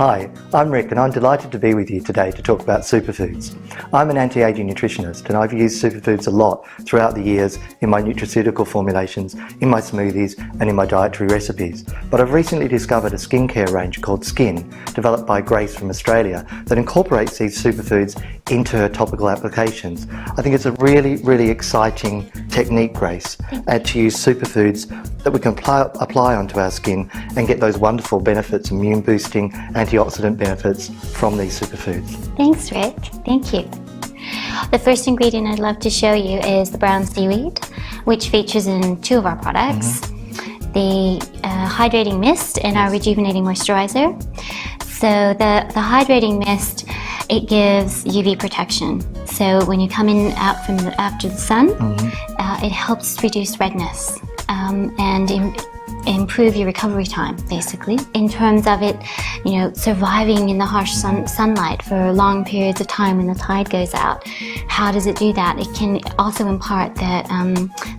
Hi, I'm Rick and I'm delighted to be with you today to talk about superfoods. I'm an anti-aging nutritionist and I've used superfoods a lot throughout the years in my nutraceutical formulations, in my smoothies and in my dietary recipes. But I've recently discovered a skincare range called Zk'in, developed by Grace from Australia, that incorporates these superfoods into her topical applications. I think it's a really exciting technique, Grace, to use superfoods that we can apply onto our skin and get those wonderful benefits, immune boosting, antioxidant benefits from these superfoods. Thanks, Rick. Thank you. The first ingredient I'd love to show you is the brown seaweed, which features in 2 of our products. The hydrating mist and our rejuvenating moisturizer. So the hydrating mist, it gives UV protection. So when you come in out from after the sun, it helps reduce redness and improve your recovery time, basically. In terms of it, surviving in the harsh sunlight for long periods of time when the tide goes out, how does it do that? It can also impart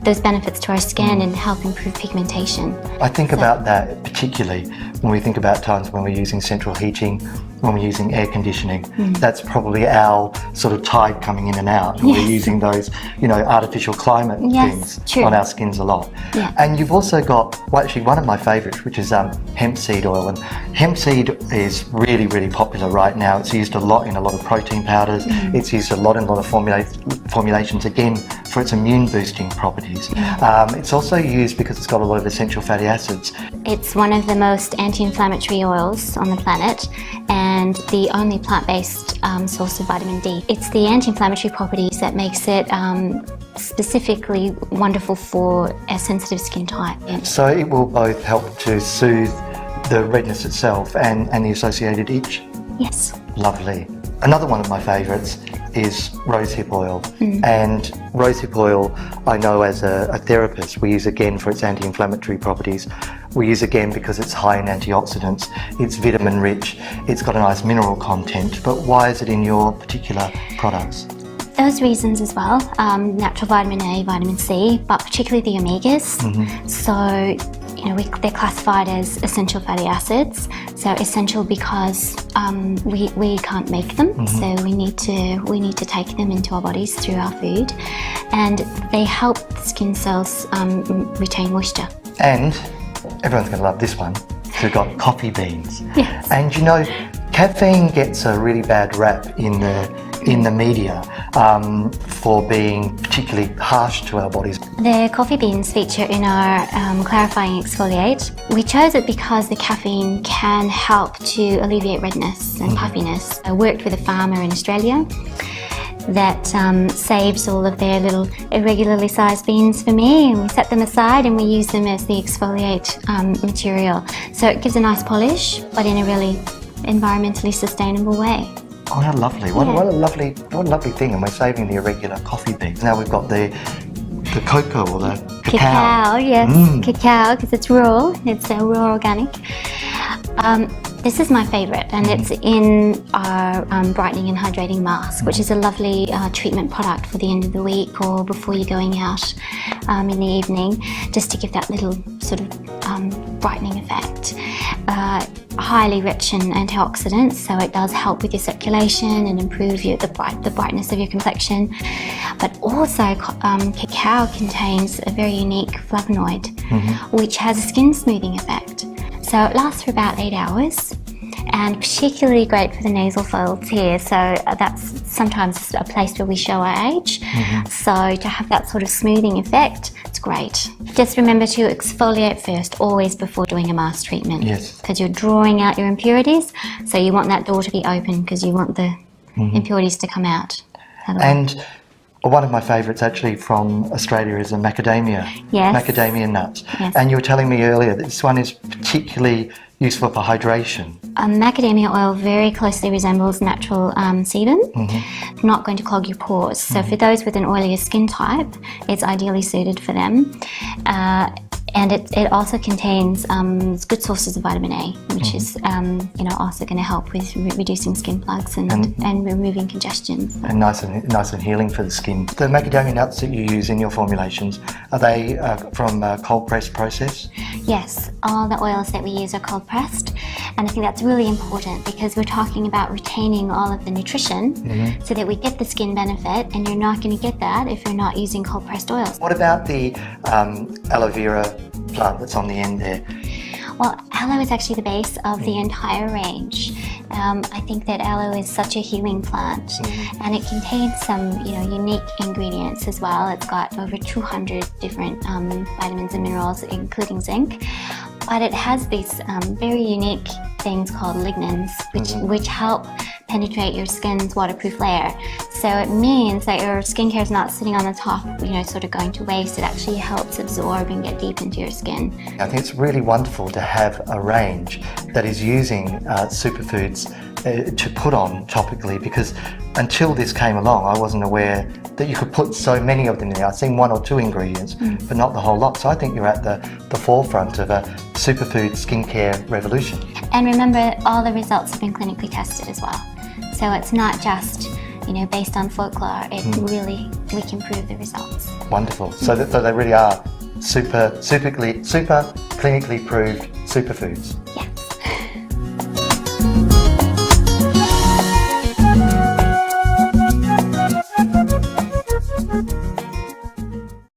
those benefits to our skin and help improve pigmentation. I think about that particularly when we think about times when we're using central heating, when we're using air conditioning. That's probably our sort of tide coming in and out. And we're using those, artificial climate things on our skins a lot. And you've also got, well, actually one of my favourites, which is hemp seed oil. And hemp seed is really popular right now. It's used a lot in a lot of protein powders. It's used a lot in a lot of formulations, again, for its immune boosting properties. It's also used because it's got a lot of essential fatty acids. It's one of the most anti-inflammatory oils on the planet and the only plant-based source of vitamin D. It's the anti-inflammatory properties that makes it specifically wonderful for a sensitive skin type. So it will both help to soothe the redness itself and the associated itch? Yes. Lovely. Another one of my favourites is rosehip oil. And rosehip oil, I know as a therapist, we use again for its anti-inflammatory properties. We use again because it's high in antioxidants, it's vitamin rich, it's got a nice mineral content. But why is it in your particular products? Those reasons as well, natural vitamin A, vitamin C, but particularly the omegas. So, they're classified as essential fatty acids. So essential because we can't make them, so we need to take them into our bodies through our food, and they help the skin cells retain moisture. And everyone's going to love this one. We've got coffee beans. Yes. And caffeine gets a really bad rap in the media for being particularly harsh to our bodies. The coffee beans feature in our clarifying exfoliate. We chose it because the caffeine can help to alleviate redness and puffiness. I worked with a farmer in Australia that saves all of their little irregularly sized beans for me, and we set them aside and we use them as the exfoliate material. So it gives a nice polish, but in a really environmentally sustainable way. Oh, how lovely. What a lovely thing. And we're saving the irregular coffee beans. Now we've got the cocoa or the cacao. Cacao, yes. Cacao, because it's raw. It's raw organic. This is my favourite, and it's in our brightening and hydrating mask, which is a lovely treatment product for the end of the week or before you're going out in the evening, just to give that little sort of brightening effect. Highly rich in antioxidants, so it does help with your circulation and improve the brightness of your complexion. But also cacao contains a very unique flavonoid, which has a skin smoothing effect. So it lasts for about 8 hours, and particularly great for the nasal folds here. So that's sometimes a place where we show our age. So to have that sort of smoothing effect, it's great. Just remember to exfoliate first, always before doing a mask treatment. Yes. Because you're drawing out your impurities, so you want that door to be open because you want the impurities to come out. And one of my favourites actually from Australia is a macadamia nut. Yes. And you were telling me earlier that this one is particularly useful for hydration. Macadamia oil very closely resembles natural sebum, not going to clog your pores. So for those with an oilier skin type, it's ideally suited for them. And it also contains good sources of vitamin A, which is also going to help with reducing skin plugs and removing congestion. And nice and healing for the skin. The macadamia nuts that you use in your formulations, are they from a cold pressed process? Yes, all the oils that we use are cold pressed, and I think that's really important because we're talking about retaining all of the nutrition so that we get the skin benefit, and you're not going to get that if you're not using cold pressed oils. What about the aloe vera plant that's on the end there? Well, aloe is actually the base of the entire range. I think that aloe is such a healing plant, and it contains some, unique ingredients as well. It's got over 200 different vitamins and minerals, including zinc. But it has these very unique things called lignans, which help penetrate your skin's waterproof layer. So it means that your skincare is not sitting on the top, sort of going to waste. It actually helps absorb and get deep into your skin. I think it's really wonderful to have a range that is using superfoods to put on topically, because until this came along, I wasn't aware that you could put so many of them in there. I've seen 1 or 2 ingredients, but not the whole lot. So I think you're at the forefront of a superfood skincare revolution. And remember, all the results have been clinically tested as well. So it's not just, based on folklore. It really, we can prove the results. Wonderful. So they really are super clinically proved superfoods.